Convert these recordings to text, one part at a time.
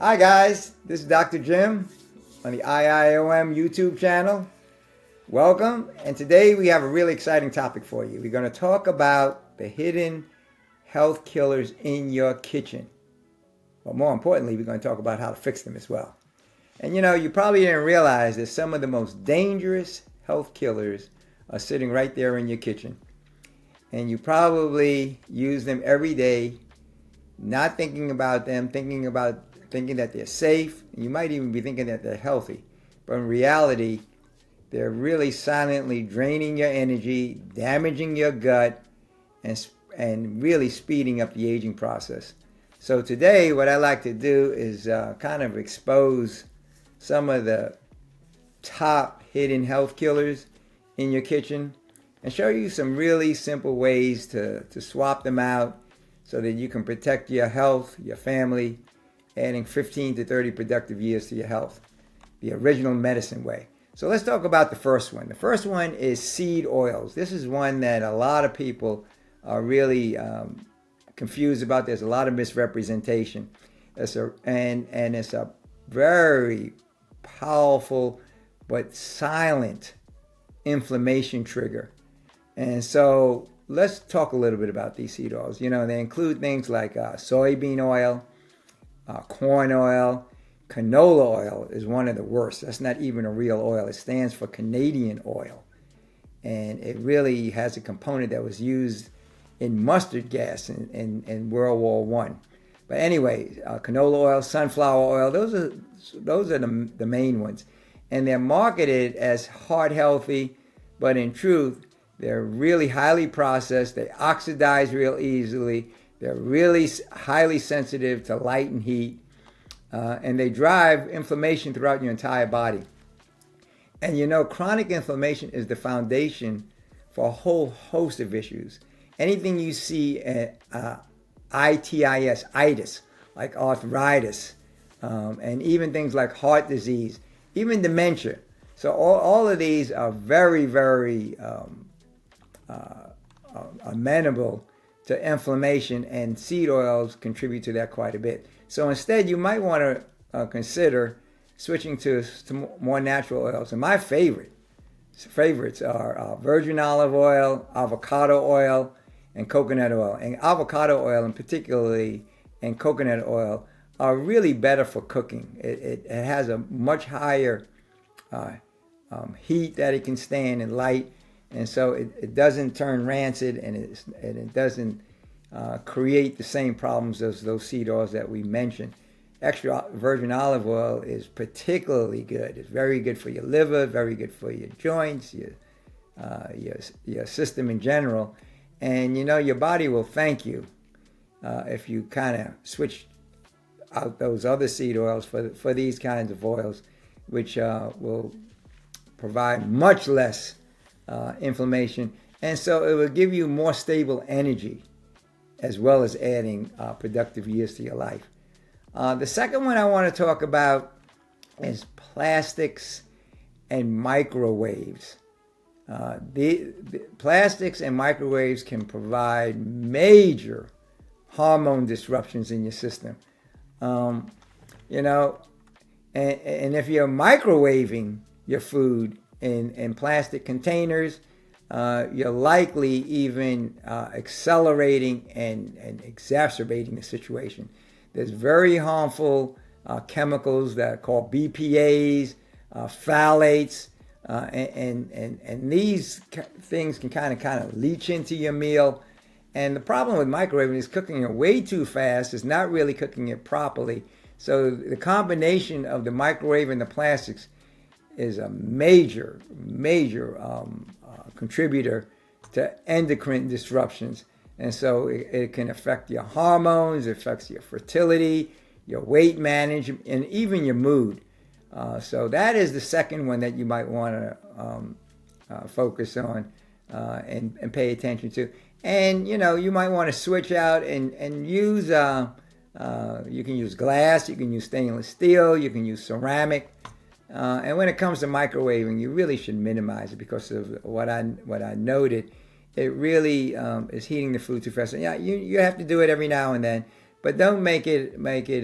Hi guys, this is Dr. Jim on the IIOM YouTube channel. Welcome, and today we have a really exciting topic for you. We're going to talk about the hidden health killers in your kitchen. But more importantly, we're going to talk about how to fix them as well. And you probably didn't realize that some of the most dangerous health killers are sitting right there in your kitchen. And you probably use them every day, not thinking about them, thinking that they're safe. You might even be thinking that they're healthy. But in reality, they're really silently draining your energy, damaging your gut, and really speeding up the aging process. So today, what I like to do is kind of expose some of the top hidden health killers in your kitchen and show you some really simple ways to swap them out so that you can protect your health, your family, adding 15 to 30 productive years to your health, the original medicine way. So let's talk about the first one. The first one is seed oils. This is one that a lot of people are really confused about. There's a lot of misrepresentation. It's a very powerful but silent inflammation trigger. And so let's talk a little bit about these seed oils. They include things like soybean oil, corn oil. Canola oil is one of the worst. That's not even a real oil. It stands for Canadian oil. And it really has a component that was used in mustard gas in World War I. But anyway, canola oil, sunflower oil, those are the main ones. And they're marketed as heart healthy, but in truth, they're really highly processed. They oxidize real easily. They're really highly sensitive to light and heat. And they drive inflammation throughout your entire body. And chronic inflammation is the foundation for a whole host of issues. Anything you see at itis, like arthritis, and even things like heart disease, even dementia. So all of these are very, very amenable to inflammation, and seed oils contribute to that quite a bit. So instead, you might want to consider switching to more natural oils. And my favorites are virgin olive oil, avocado oil, and coconut oil. And avocado oil, and particularly and coconut oil, are really better for cooking. It has a much higher heat that it can stand and light, and so it doesn't turn rancid, and it doesn't create the same problems as those seed oils that we mentioned. Extra virgin olive oil is particularly good. It's very good for your liver, very good for your joints, your system in general. And your body will thank you if you kind of switch out those other seed oils for these kinds of oils, which will provide much less inflammation. And so it will give you more stable energy, as well as adding productive years to your life. The second one I want to talk about is plastics and microwaves. The plastics and microwaves can provide major hormone disruptions in your system. And if you're microwaving your food in plastic containers, you're likely even accelerating and exacerbating the situation. There's very harmful chemicals that are called BPAs, phthalates, and these things can kind of leach into your meal. And the problem with microwaving is cooking it way too fast. It's not really cooking it properly. So the combination of the microwave and the plastics is a major contributor to endocrine disruptions. And so it can affect your hormones, it affects your fertility, your weight management, and even your mood. So that is the second one that you might want to focus on and pay attention to. And you might want to switch out and use. You can use glass, you can use stainless steel, you can use ceramic. And when it comes to microwaving, you really should minimize it because of what I noted. It really is heating the food too fast. Yeah, you have to do it every now and then, but don't make it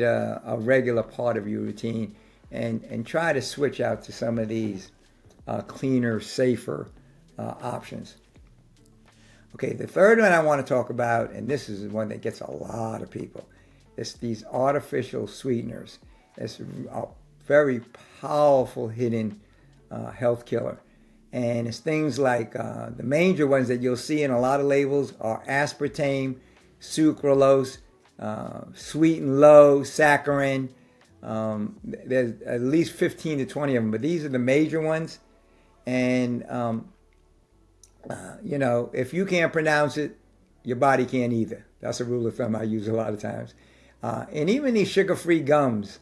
a regular part of your routine, and try to switch out to some of these cleaner, safer options. Okay, the third one I want to talk about, and this is one that gets a lot of people, it's these artificial sweeteners. It's a very powerful hidden health killer. And it's things like the major ones that you'll see in a lot of labels are aspartame, sucralose, sweet and low, saccharin. There's at least 15 to 20 of them, but these are the major ones. And, if you can't pronounce it, your body can't either. That's a rule of thumb I use a lot of times. And even these sugar-free gums,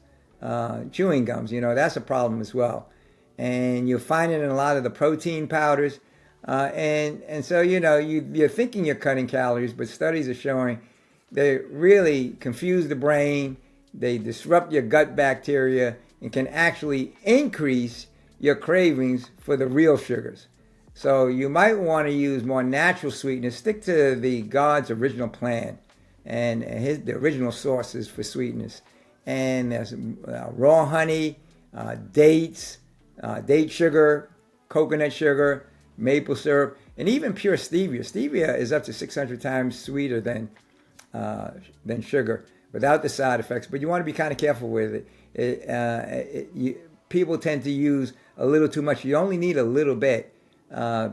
chewing gums, that's a problem as well. And you'll find it in a lot of the protein powders. And so, you're thinking you're cutting calories, but studies are showing they really confuse the brain, they disrupt your gut bacteria, and can actually increase your cravings for the real sugars. So you might want to use more natural sweeteners. Stick to the God's original plan and the original sources for sweetness. And there's raw honey, dates, date sugar, coconut sugar, maple syrup, and even pure stevia. Stevia is up to 600 times sweeter than sugar without the side effects, but you want to be kind of careful with it. People tend to use a little too much. You only need a little bit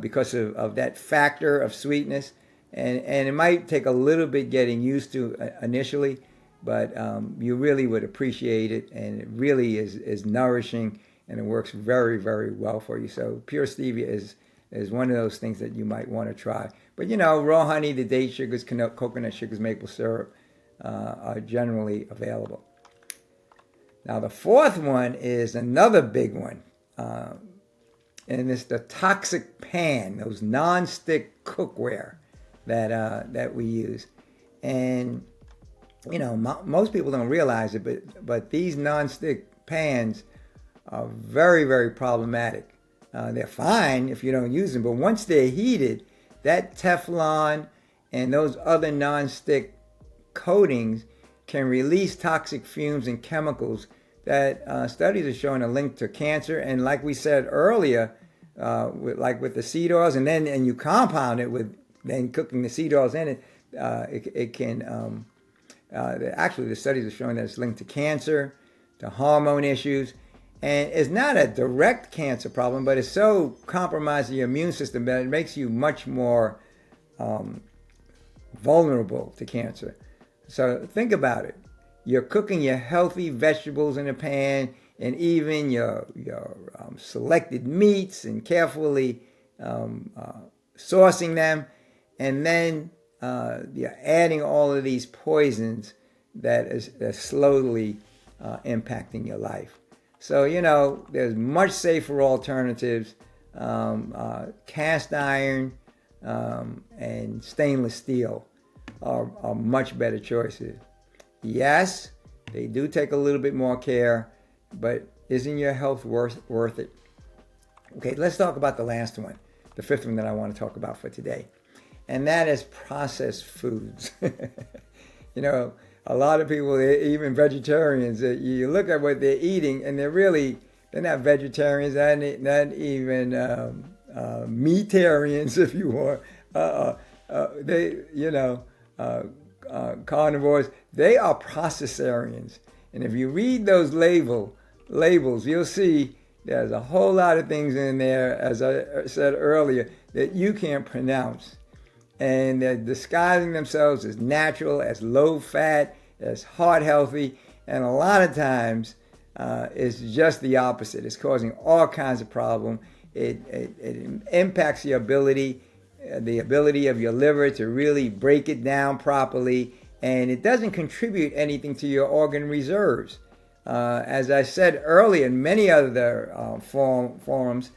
because of that factor of sweetness, and it might take a little bit getting used to initially, but you really would appreciate it, and it really is nourishing, and it works very, very well for you. So pure stevia is one of those things that you might want to try. But raw honey, the date sugars, coconut sugars, maple syrup are generally available. Now the fourth one is another big one, and it's the toxic pan, those non-stick cookware that we use. And most people don't realize it, but these non-stick pans are very, very problematic. They're fine if you don't use them, but once they're heated, that Teflon and those other non-stick coatings can release toxic fumes and chemicals that studies are showing a link to cancer. And like we said earlier, with the seed oils, and you compound it with then cooking the seed oils in it, it can actually the studies are showing that it's linked to cancer, to hormone issues. And it's not a direct cancer problem, but it's so compromising your immune system that it makes you much more vulnerable to cancer. So think about it. You're cooking your healthy vegetables in a pan, and even your selected meats, and carefully sourcing them, and then you're adding all of these poisons that are slowly impacting your life. So, there's much safer alternatives. Cast iron and stainless steel are much better choices. Yes, they do take a little bit more care, but isn't your health worth it? Okay, let's talk about the last one, the fifth one that I want to talk about for today. And that is processed foods. A lot of people, even vegetarians, you look at what they're eating, and they're not vegetarians, not even meatarians, if you want. Carnivores. They are processarians. And if you read those labels, you'll see there's a whole lot of things in there, as I said earlier, that you can't pronounce. And they're disguising themselves as natural, as low fat, as heart healthy, and a lot of times it's just the opposite. It's causing all kinds of problems. It impacts the ability of your liver to really break it down properly, and it doesn't contribute anything to your organ reserves. As I said earlier in many other forums,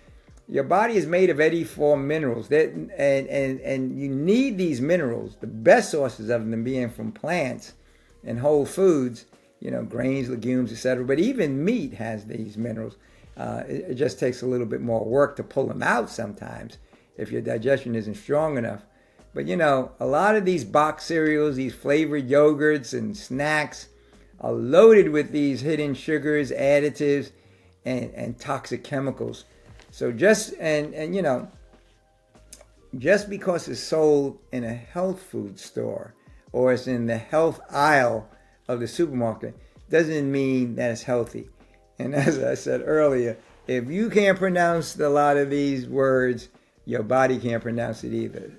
your body is made of 84 minerals, and you need these minerals, the best sources of them being from plants and whole foods, grains, legumes, etc. But even meat has these minerals. It just takes a little bit more work to pull them out sometimes if your digestion isn't strong enough. But a lot of these box cereals, these flavored yogurts and snacks are loaded with these hidden sugars, additives, and toxic chemicals. So just because it's sold in a health food store or it's in the health aisle of the supermarket doesn't mean that it's healthy. And as I said earlier, if you can't pronounce a lot of these words, your body can't pronounce it either.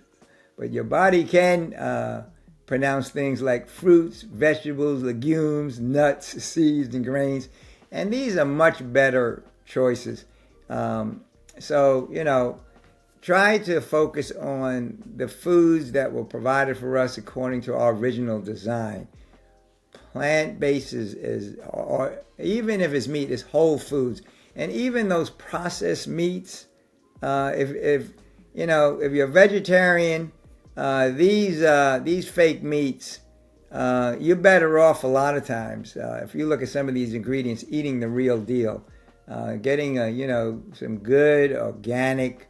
But your body can pronounce things like fruits, vegetables, legumes, nuts, seeds, and grains. And these are much better choices. So, try to focus on the foods that were provided for us according to our original design. Plant-based or even if it's meat, it's whole foods. And even those processed meats, if you're vegetarian, these fake meats, you're better off a lot of times if you look at some of these ingredients, eating the real deal, getting some good organic,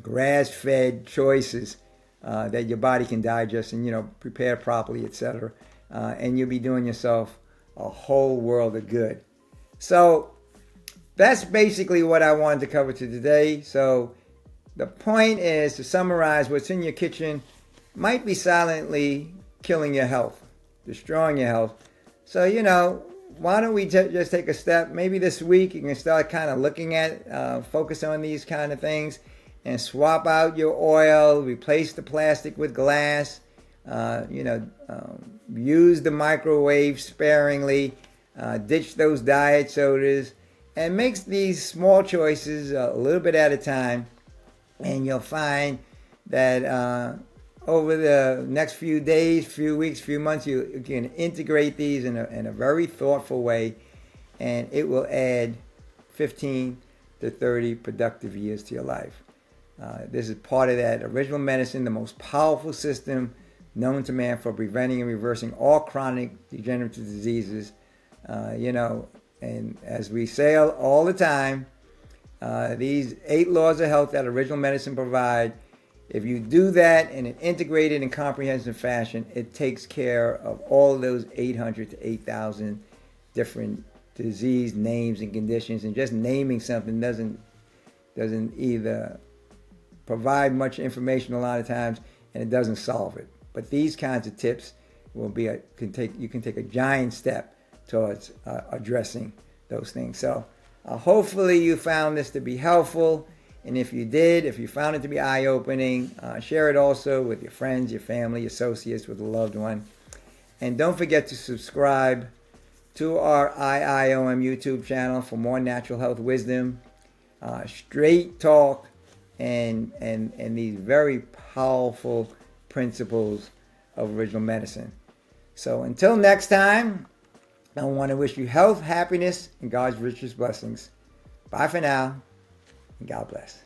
grass-fed choices that your body can digest and prepare properly, etc. And you'll be doing yourself a whole world of good. So that's basically what I wanted to cover today. So the point is to summarize: what's in your kitchen might be silently killing your health, destroying your health. So, why don't we just take a step? Maybe this week you can start kind of looking at, focus on these kind of things and swap out your oil, replace the plastic with glass, use the microwave sparingly, ditch those diet sodas, and make these small choices a little bit at a time. And you'll find that over the next few days, few weeks, few months, you can integrate these in a very thoughtful way, and it will add 15 to 30 productive years to your life. This is part of that original medicine, the most powerful system known to man for preventing and reversing all chronic degenerative diseases. And as we say all the time, these 8 laws of health that original medicine provide, if you do that in an integrated and comprehensive fashion, it takes care of all those 800 to 8,000 different disease names and conditions. And just naming something doesn't either provide much information a lot of times, and it doesn't solve it. But these kinds of tips you can take a giant step towards addressing those things. So hopefully you found this to be helpful. And if you found it to be eye-opening, share it also with your friends, your family, associates, with a loved one. And don't forget to subscribe to our IIOM YouTube channel for more natural health wisdom, straight talk, and these very powerful principles of original medicine. So until next time, I want to wish you health, happiness, and God's richest blessings. Bye for now. God bless.